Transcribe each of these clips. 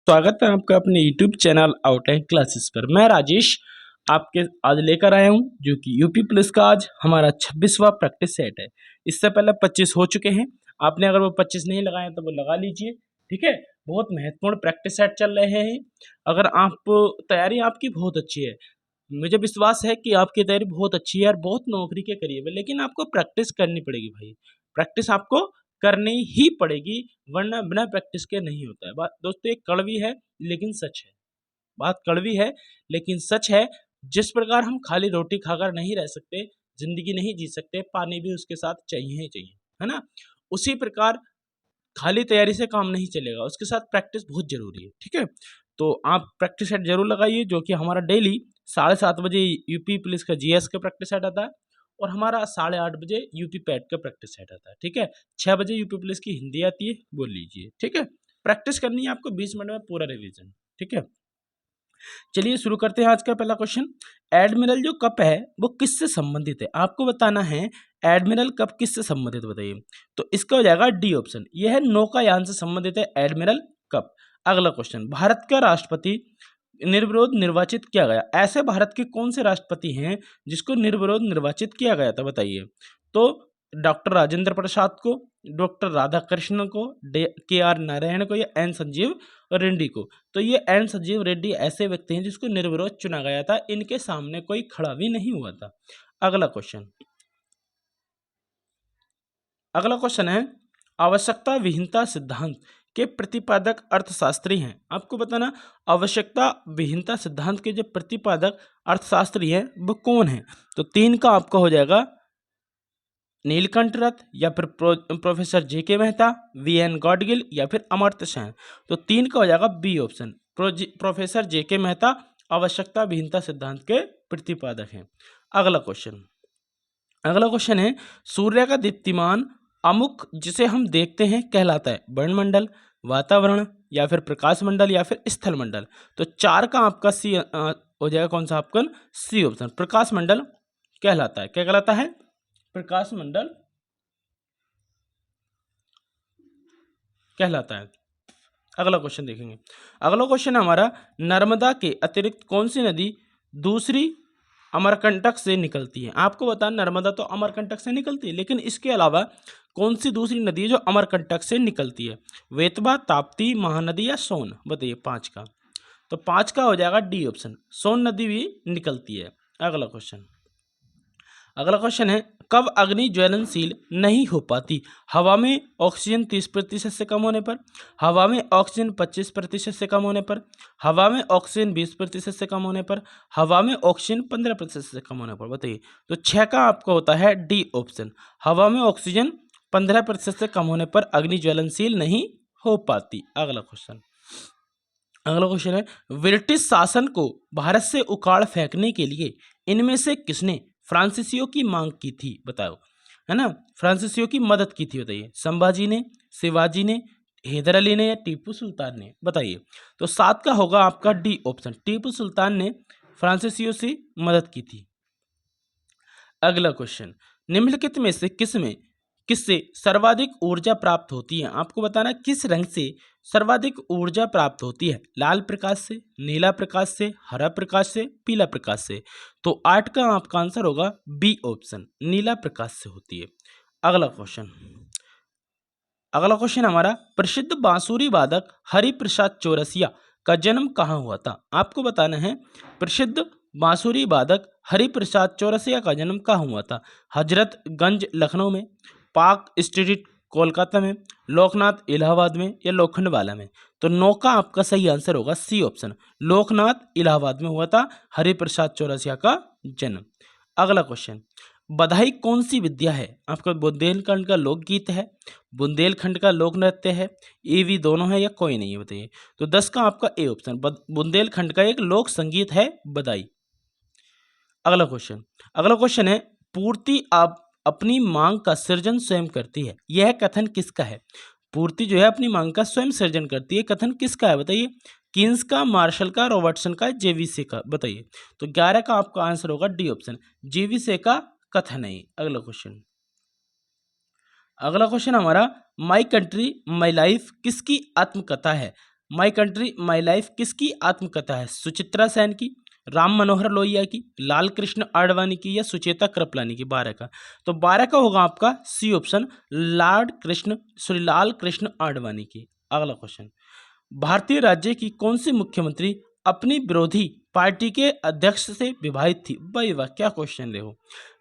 स्वागत है आपका अपने YouTube चैनल आउटलाइन क्लासेस पर। मैं राजेश आपके आज लेकर आया हूं जो कि यूपी पुलिस का आज हमारा 26वां प्रैक्टिस सेट है। इससे पहले 25 हो चुके हैं। आपने अगर वो 25 नहीं लगाए तो वो लगा लीजिए, ठीक है। बहुत महत्वपूर्ण प्रैक्टिस सेट चल रहे हैं। अगर आप तैयारी आपकी बहुत अच्छी है, मुझे विश्वास है कि आपकी तैयारी बहुत अच्छी है और बहुत नौकरी के करीब है, लेकिन आपको प्रैक्टिस करनी पड़ेगी भाई। प्रैक्टिस आपको करनी ही पड़ेगी, वरना बिना प्रैक्टिस के नहीं होता है। बात दोस्तों ये कड़वी है लेकिन सच है। बात कड़वी है लेकिन सच है। जिस प्रकार हम खाली रोटी खाकर नहीं रह सकते, जिंदगी नहीं जी सकते, पानी भी उसके साथ चाहिए ही चाहिए, है ना। उसी प्रकार खाली तैयारी से काम नहीं चलेगा, उसके साथ प्रैक्टिस बहुत जरूरी है, ठीक है। तो आप प्रैक्टिस सेट जरूर लगाइए, जो कि हमारा डेली 7:30 बजे यूपी पुलिस का जीएस का प्रैक्टिस सेट आता है और हमारा 8:30 बजे यूपी पैट का प्रैक्टिस सेट आता है, ठीक है। 6 बजे यूपी पुलिस की हिंदी आती है, बोल लीजिए, ठीक है। प्रैक्टिस करनी है आपको 20 मिनट में पूरा रिवीजन, ठीक है। चलिए शुरू करते हैं आज का पहला क्वेश्चन। एडमिरल जो कप है वो किससे संबंधित है, आपको बताना है। एडमिरल कप किससे संबंधित बताइए। तो इसका हो जाएगा डी ऑप्शन, यह है नौकायान से संबंधित है एडमिरल कप। अगला क्वेश्चन, भारत का राष्ट्रपति निर्विरोध निर्वाचित किया गया। ऐसे भारत के कौन से राष्ट्रपति हैं जिसको निर्विरोध निर्वाचित किया गया था बताइए। तो डॉक्टर राजेंद्र प्रसाद को, डॉक्टर राधाकृष्णन को, के.आर. नारायण को या एन संजीव रेड्डी को। तो ये एन संजीव रेड्डी ऐसे व्यक्ति हैं जिसको निर्विरोध चुना गया था, इनके सामने कोई खड़ा भी नहीं हुआ था। अगला क्वेश्चन, अगला क्वेश्चन है आवश्यकता विहीनता सिद्धांत के प्रतिपादक अर्थशास्त्री हैं। आपको बताना आवश्यकता विहीनता सिद्धांत के जो प्रतिपादक अर्थशास्त्री हैं वो कौन है। तो 3 का आपका हो जाएगा नीलकंठ रथ या फिर professor J K. Mehta, V N. Gadgil या फिर अमर्त्य सेन। तो 3 का हो जाएगा B option, professor J K. Mehta आवश्यकता विहीनता सिद्धांत के प्रतिपादक हैं। अगला क्वेश्चन, अगला क्वेश्चन है सूर्य का दीप्तिमान अमुक जिसे हम देखते हैं कहलाता है वर्णमंडल, वातावरण या फिर प्रकाश मंडल या फिर स्थल मंडल। तो 4 का आपका सी हो जाएगा कौन सा ऑप्शन, सी ऑप्शन, प्रकाश मंडल कहलाता है। क्या कहलाता है, प्रकाश मंडल कहलाता है। अगला क्वेश्चन देखेंगे। अगला क्वेश्चन हमारा नर्मदा के अतिरिक्त कौन सी नदी दूसरी अमरकंटक से निकलती है। आपको बताना नर्मदा तो अमरकंटक से निकलती है, लेकिन इसके अलावा कौन सी दूसरी नदी है जो अमरकंटक से निकलती है। वेतवा, ताप्ती, महानदी या सोन, बताइए 5 का। तो 5 का हो जाएगा डी ऑप्शन, सोन नदी भी निकलती है। अगला क्वेश्चन, अगला क्वेश्चन है कब अग्नि ज्वलनशील नहीं हो पाती। हवा में ऑक्सीजन 30% से कम होने पर, हवा में ऑक्सीजन 25% से कम होने पर, हवा में ऑक्सीजन 20% से कम होने पर, हवा में ऑक्सीजन 15% से कम होने पर। बताइए। तो 6 का आपका होता है डी ऑप्शन, हवा में ऑक्सीजन 15% से कम होने पर अग्नि ज्वलनशील नहीं हो पाती। अगला क्वेश्चन, अगला क्वेश्चन है ब्रिटिश शासन को भारत से उखाड़ फेंकने के लिए इनमें से किसने फ्रांसीसियों की मांग की थी, बताओ, है ना। फ्रांसीसियों की मदद की थी, बताइए। संभाजी ने, शिवाजी ने, हैदर अली ने या टीपू सुल्तान ने, बताइए। तो 7 का होगा आपका डी ऑप्शन, टीपू सुल्तान ने फ्रांसीसियों से मदद की थी। अगला क्वेश्चन, निम्नलिखित में से किससे सर्वाधिक ऊर्जा प्राप्त होती है। आपको बताना किस रंग से सर्वाधिक ऊर्जा प्राप्त होती है, लाल प्रकाश से, नीला प्रकाश से, हरा प्रकाश से, पीला प्रकाश से। तो 8 का आपका आंसर होगा बी ऑप्शन, नीला प्रकाश से होती है। अगला क्वेश्चन, अगला क्वेश्चन हमारा प्रसिद्ध बांसुरी वादक हरिप्रसाद चौरसिया का जन्म कहाँ हुआ था। आपको बताना है प्रसिद्ध बांसुरी वादक हरिप्रसाद चौरसिया का जन्म कहाँ हुआ था। हजरतगंज लखनऊ में, पार्क स्ट्रीट कोलकाता में, लोकनाथ इलाहाबाद में या लोखंडवाला में। तो 9 का आपका सही आंसर होगा सी ऑप्शन, लोकनाथ इलाहाबाद में हुआ था हरिप्रसाद चौरसिया का जन्म। अगला क्वेश्चन, बधाई कौन सी विद्या है। आपका बुंदेलखंड का लोकगीत है, बुंदेलखंड का लोक नृत्य है, ये भी दोनों है या कोई नहीं है, बताइए। तो 10 का आपका ए ऑप्शन, बुंदेलखंड का एक लोक संगीत है बधाई। अगला क्वेश्चन, अगला क्वेश्चन है पूर्ति आप अपनी मांग का सृजन स्वयं करती है, यह कथन किसका है। पूर्ति जो है अपनी मांग का स्वयं सृजन करती है, कथन किसका है बताइए। कीन्स का, मार्शल का, रॉबर्टसन का, जेवीसे का, बताइए। तो 11 का आपका आंसर होगा डी ऑप्शन, जेवीसे का कथन है। अगला क्वेश्चन, अगला क्वेश्चन हमारा माई कंट्री माई लाइफ किसकी आत्मकथा है। माई कंट्री माई लाइफ किसकी आत्मकथा है? सुचित्रा सेन की, राम मनोहर लोहिया की, लाल कृष्ण आडवाणी की या सुचेता कृपलानी की? 12 का। तो 12 का होगा आपका सी ऑप्शन, लाल कृष्ण आडवाणी की। अगला क्वेश्चन, भारतीय राज्य की कौन सी मुख्यमंत्री अपनी विरोधी पार्टी के अध्यक्ष से विवाहित थी? भाई वाह, क्या क्वेश्चन देखो।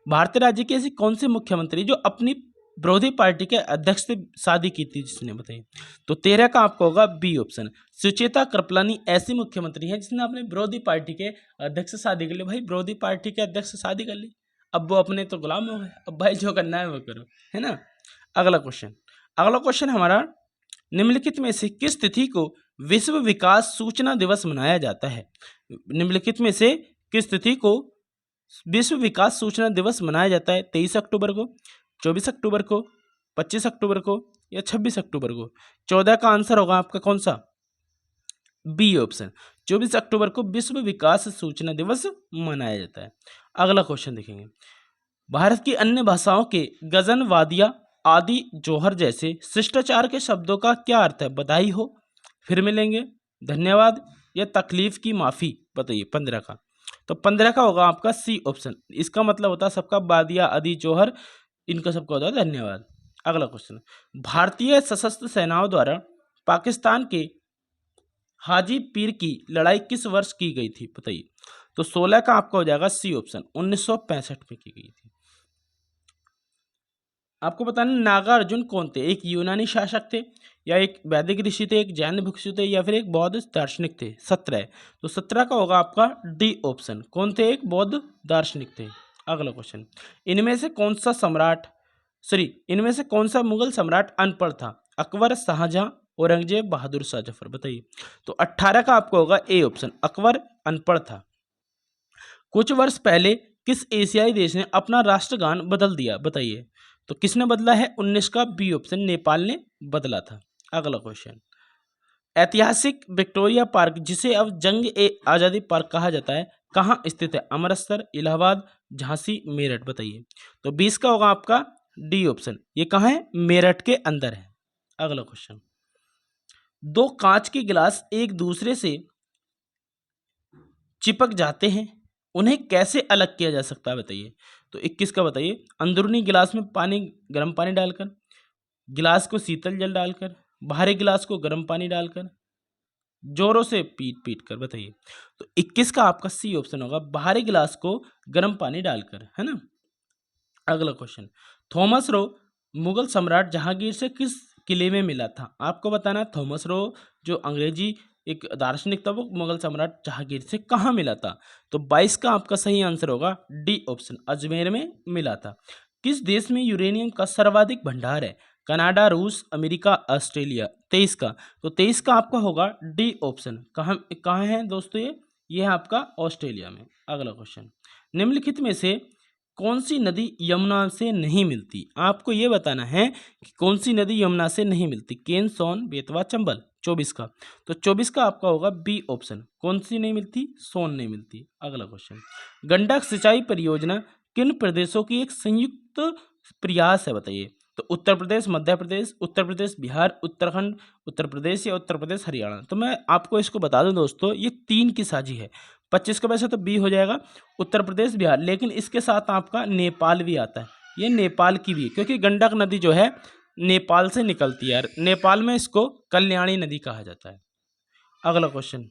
भारतीय राज्य की ऐसी कौन सी मुख्यमंत्री जो अपनी विरोधी पार्टी के अध्यक्ष से शादी की थी, जिसने बताइए? तो 13 का आपको होगा बी ऑप्शन, सुचेता कृपलानी ऐसी मुख्यमंत्री है जिसने अपने विरोधी पार्टी के अध्यक्ष से शादी कर ली। भाई विरोधी पार्टी के अध्यक्ष से शादी कर ली, अब वो अपने तो गुलाम हो गए, अब भाई जो करना है वो करो, है ना। अगला क्वेश्चन हमारा, निम्नलिखित में से किस तिथि को विश्व विकास सूचना दिवस मनाया जाता है? निम्नलिखित में से किस तिथि को विश्व विकास सूचना दिवस मनाया जाता है? 23 अक्टूबर को, 24 अक्टूबर को, 25 अक्टूबर को या 26 अक्टूबर को? 14 का आंसर होगा आपका कौन सा? बी ऑप्शन, 24 अक्टूबर को विश्व विकास सूचना दिवस मनाया जाता है। अगला क्वेश्चन देखेंगे, भारत की अन्य भाषाओं के गजन, वादिया, आदि, जोहर जैसे शिष्टाचार के शब्दों का क्या अर्थ है? बधाई हो, फिर मिलेंगे, धन्यवाद या तकलीफ की माफी? बताइए 15 का। तो 15 का होगा आपका सी ऑप्शन, इसका मतलब होता है सबका वादिया, आदि, जोहर, इनका सबका होता है धन्यवाद। अगला क्वेश्चन, भारतीय सशस्त्र सेनाओं द्वारा पाकिस्तान के हाजी पीर की लड़ाई किस वर्ष की गई थी? बताइए। तो 16 का आपका हो जाएगा सी ऑप्शन, 1965 में की गई थी। आपको बताना, नागार्जुन कौन थे? एक यूनानी शासक थे, या एक वैदिक ऋषि थे, एक जैन भिक्षु थे, या फिर एक बौद्ध दार्शनिक थे? 17। तो 17 का होगा आपका डी ऑप्शन, कौन थे? एक बौद्ध दार्शनिक थे। अगला क्वेश्चन, इनमें से कौन सा मुगल सम्राट अनपढ़ था? अकबर, शाहजहां, औरंगजेब, बहादुर शाह जफर? बताइए। तो 18 का आपको होगा ए ऑप्शन, अकबर अनपढ़ था। कुछ वर्ष पहले किस एशियाई देश ने अपना राष्ट्रगान बदल दिया? बताइए। तो किसने बदला है? 19 का बी ऑप्शन, नेपाल ने बदला था। अगला क्वेश्चन, ऐतिहासिक विक्टोरिया पार्क, जिसे अब जंग ए आज़ादी पार्क कहा जाता है, कहाँ स्थित है? अमृतसर, इलाहाबाद, झांसी, मेरठ? बताइए। तो 20 का होगा आपका डी ऑप्शन, ये कहाँ है? मेरठ के अंदर है। अगला क्वेश्चन, दो कांच के गिलास एक दूसरे से चिपक जाते हैं, उन्हें कैसे अलग किया जा सकता है? बताइए। तो 21 का बताइए, अंदरूनी गिलास में गर्म पानी डालकर, गिलास को शीतल जल डालकर, बाहरी गिलास को गर्म पानी डालकर, जोरों से पीट पीट कर? बताइए। तो 21 का आपका सी ऑप्शन होगा, बाहरी गिलास को गर्म पानी डालकर, है ना। अगला क्वेश्चन, थॉमस रो मुगल सम्राट जहांगीर से किस किले में मिला था? आपको बताना, थॉमस रो जो अंग्रेजी एक दार्शनिक था, वो मुगल सम्राट जहांगीर से कहाँ मिला था? तो 22 का आपका सही आंसर होगा डी ऑप्शन, अजमेर में मिला था। किस देश में यूरेनियम का सर्वाधिक भंडार है? कनाडा, रूस, अमेरिका, ऑस्ट्रेलिया? 23 का। तो 23 का आपका होगा डी ऑप्शन, कहाँ है दोस्तों? ये है आपका ऑस्ट्रेलिया में। अगला क्वेश्चन, निम्नलिखित में से कौन सी नदी यमुना से नहीं मिलती? आपको ये बताना है कि कौन सी नदी यमुना से नहीं मिलती। केन, सोन, बेतवा, चंबल? 24 का। तो 24 का आपका होगा बी ऑप्शन, कौन सी नहीं मिलती? सोन नहीं मिलती। अगला क्वेश्चन, गंडक सिंचाई परियोजना किन प्रदेशों की एक संयुक्त प्रयास है? बताइए। तो उत्तर प्रदेश, मध्य प्रदेश, उत्तर प्रदेश बिहार, उत्तराखंड, उत्तर प्रदेश या उत्तर प्रदेश हरियाणा? तो मैं आपको इसको बता दूं दोस्तों, ये 3 की साझी है। 25 का वैसे तो बी हो जाएगा, उत्तर प्रदेश बिहार, लेकिन इसके साथ आपका नेपाल भी आता है, ये नेपाल की भी है, क्योंकि गंडक नदी जो है नेपाल से निकलती है, नेपाल में इसको कल्याणी नदी कहा जाता है। अगला क्वेश्चन,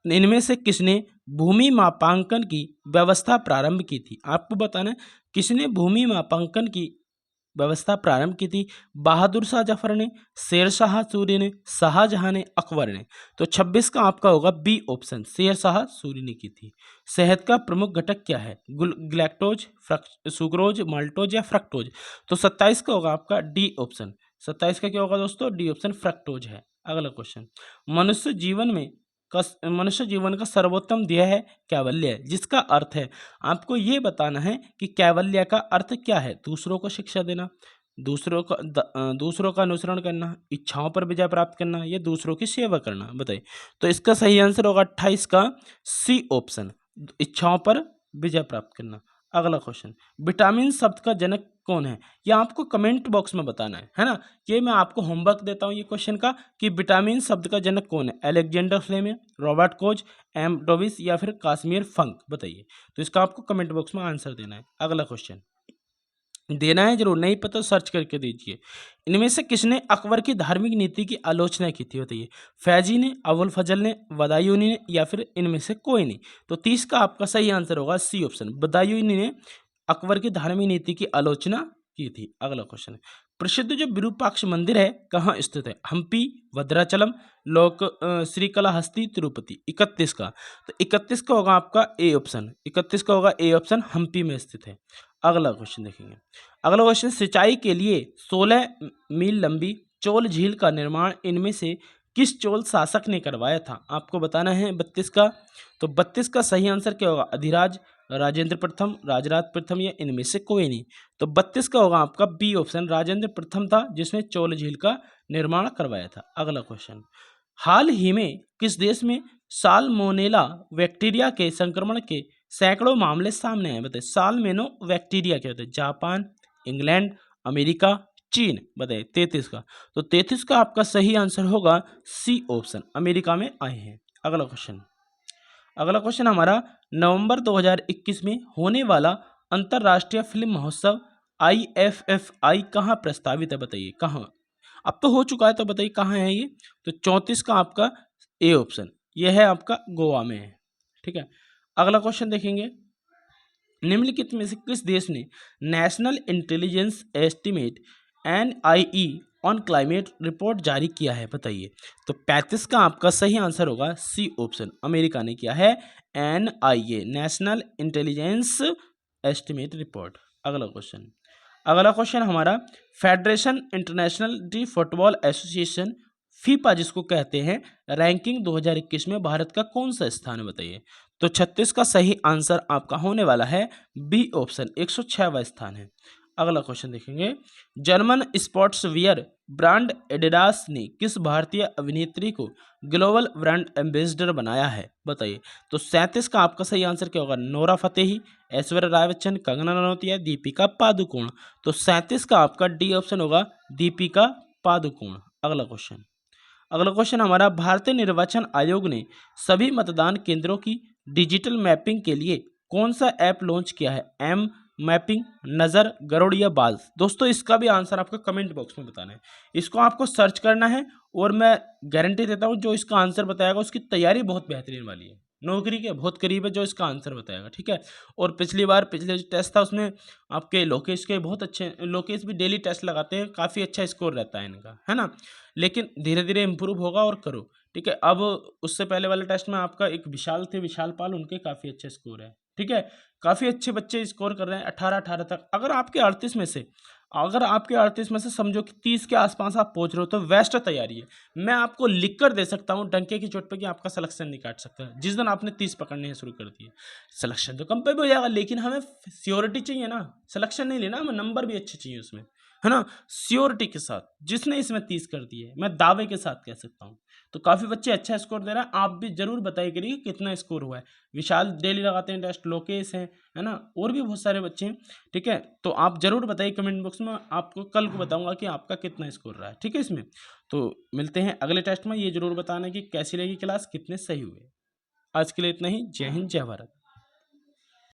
इनमें से किसने भूमि मापांकन की व्यवस्था प्रारंभ की थी? आपको बताना है किसने भूमि मापांकन की व्यवस्था प्रारंभ की थी। बहादुर शाह जफर ने, शेर शाह सूरी ने, शाहजहां ने, अकबर ने? तो 26 का आपका होगा बी ऑप्शन, शेर शाह सूरी ने की थी। शहद का प्रमुख घटक क्या है? ग्लैक्टोज, सुक्रोज, माल्टोज या फ्रक्टोज? तो 27 का होगा आपका डी ऑप्शन, 27 का क्या होगा दोस्तों? डी ऑप्शन, फ्रक्टोज है। अगला क्वेश्चन, मनुष्य जीवन का सर्वोत्तम ध्येय है कैवल्य, जिसका अर्थ है, आपको ये बताना है कि कैवल्य का अर्थ क्या है। दूसरों को शिक्षा देना, दूसरों का अनुसरण करना, इच्छाओं पर विजय प्राप्त करना, या दूसरों की सेवा करना? बताइए। तो इसका सही आंसर होगा 28 का सी ऑप्शन, इच्छाओं पर विजय प्राप्त करना। अगला क्वेश्चन, विटामिन शब्द का जनक कौन है? ये आपको कमेंट बॉक्स में बताना है ना। ये मैं आपको होमवर्क देता हूँ ये क्वेश्चन का कि विटामिन शब्द का जनक कौन है? अलेक्जेंडर फ्लेमिंग, रॉबर्ट कोच, एम डोविस या फिर काश्मीर फंक, बताइए। तो इसका आपको कमेंट बॉक्स में आंसर देना है। अगला क्वेश्चन देना है जरूर, नहीं पता तो सर्च करके दीजिए। इनमें से किसने अकबर की धार्मिक नीति की आलोचना की थी? बताइए। फैजी ने, अबुल फजल ने, बदायूनी ने या फिर इनमें से कोई नहीं। तो 30 का आपका सही आंसर होगा सी ऑप्शन, बदायूनी ने अकबर की धार्मिक नीति की आलोचना की थी। अगला क्वेश्चन है, प्रसिद्ध जो विरूपाक्ष मंदिर है कहाँ स्थित है? हम्पी, भद्राचलम, श्रीकालाहस्ती, तिरुपति। 31 का, तो 31 का होगा आपका ए ऑप्शन, 31 का होगा ए ऑप्शन, हम्पी में स्थित है। अगला क्वेश्चन देखेंगे। अगला क्वेश्चन, सिंचाई के लिए 16 मील लंबी चोल झील का निर्माण इनमें से किस चोल शासक ने करवाया था? आपको बताना है 32 का। तो 32 का सही आंसर क्या होगा? अधिराज, राजेंद्र प्रथम, राजराज प्रथम या इनमें से कोई नहीं। तो 32 का होगा आपका बी ऑप्शन, राजेंद्र प्रथम था जिसने चोल झील का निर्माण करवाया था। अगला क्वेश्चन, हाल ही में किस देश में साल्मोनेला बैक्टीरिया के संक्रमण के सैकड़ों मामले सामने आए? बताइए। साल्मोनो बैक्टीरिया क्या होता है? जापान, इंग्लैंड, अमेरिका, चीन, बताइए। 33 का, तो 33 का आपका सही आंसर होगा सी ऑप्शन, अमेरिका में आए हैं। अगला क्वेश्चन, अगला क्वेश्चन हमारा, नवंबर 2021 में होने वाला अंतर्राष्ट्रीय फिल्म महोत्सव IFFI कहाँ प्रस्तावित है? बताइए कहाँ। अब तो हो चुका है, तो बताइए कहाँ है ये? तो 34 का आपका ए ऑप्शन, ये है आपका गोवा में है। ठीक है। अगला क्वेश्चन देखेंगे, निम्नलिखित में से किस देश ने national intelligence estimate NIE on climate report जारी किया है? बताइए। तो 35 का आपका सही आंसर होगा सी ऑप्शन, अमेरिका ने किया है NIA, national intelligence estimate report. अगला क्वेश्चन, अगला क्वेश्चन हमारा, federation international D football association FIFA जिसको कहते हैं, रैंकिंग 2021 में भारत का कौन सा स्थान है? बताइए। तो 36 का सही आंसर आपका होने वाला है बी ऑप्शन, 106वां स्थान है। अगला क्वेश्चन देखेंगे, German sports wear brand Adidas ने किस भारतीय अभिनेत्री को ग्लोबल ब्रांड एम्बेसडर बनाया है? बताइए। तो 37 का आपका सही आंसर क्या होगा? नोरा फतेही, ऐश्वर्या राय बच्चन, कंगना रनौत या दीपिका पादुकोण। तो 37 का आपका डी ऑप्शन होगा, दीपिका पादुकोण। अगला क्वेश्चन, अगला क्वेश्चन हमारा, भारतीय निर्वाचन आयोग ने सभी मतदान केंद्रों की डिजिटल मैपिंग के लिए कौन सा ऐप लॉन्च किया है? एम मैपिंग, नज़र, गरुड़ या बाज। दोस्तों इसका भी आंसर आपको कमेंट बॉक्स में बताना है, इसको आपको सर्च करना है और मैं गारंटी देता हूँ जो इसका आंसर बताएगा उसकी तैयारी बहुत बेहतरीन वाली है, नौकरी के बहुत करीब है जो इसका आंसर बताएगा। ठीक है। और पिछले जो टेस्ट था उसमें आपके लोकेश के बहुत अच्छे, लोकेश भी डेली टेस्ट लगाते हैं, काफ़ी अच्छा स्कोर रहता है इनका, है ना। लेकिन धीरे धीरे इम्प्रूव होगा और करो। ठीक है। अब उससे पहले वाले टेस्ट में आपका एक विशाल थे, विशाल पाल, उनके काफ़ी अच्छे स्कोर है। ठीक है। काफ़ी अच्छे बच्चे स्कोर कर रहे हैं 18-18 तक। अगर आपके 38 में से, अगर आपके 38 में से समझो कि 30 के आसपास आप पहुंच रहे हो तो बेस्ट तैयारी है। मैं आपको लिख कर दे सकता हूं डंके की चोट पे कि आपका सिलेक्शन नहीं काट सकता है जिस दिन आपने 30 पकड़ने शुरू कर दिए। सिलेक्शन तो कम पे भी हो जाएगा लेकिन हमें श्योरिटी चाहिए ना, सिलेक्शन नहीं लेना, हमें नंबर भी अच्छे चाहिए उसमें, है ना। श्योरिटी के साथ जिसने इसमें 30 कर दिए मैं दावे के साथ कह सकता हूँ। तो काफ़ी बच्चे अच्छा स्कोर दे रहे हैं, आप भी जरूर बताइए करिए कितना स्कोर हुआ है। विशाल डेली लगाते हैं टेस्ट, लोकेश हैं, है ना, और भी बहुत सारे बच्चे हैं। ठीक है। तो आप जरूर बताइए कमेंट बॉक्स में, आपको कल को बताऊंगा कि आपका कितना स्कोर रहा है। ठीक है। इसमें तो मिलते हैं अगले टेस्ट में, ये जरूर बताना कि कैसी रहेगी क्लास, कितने सही हुए। आज के लिए इतना ही। जय हिंद, जय भारत।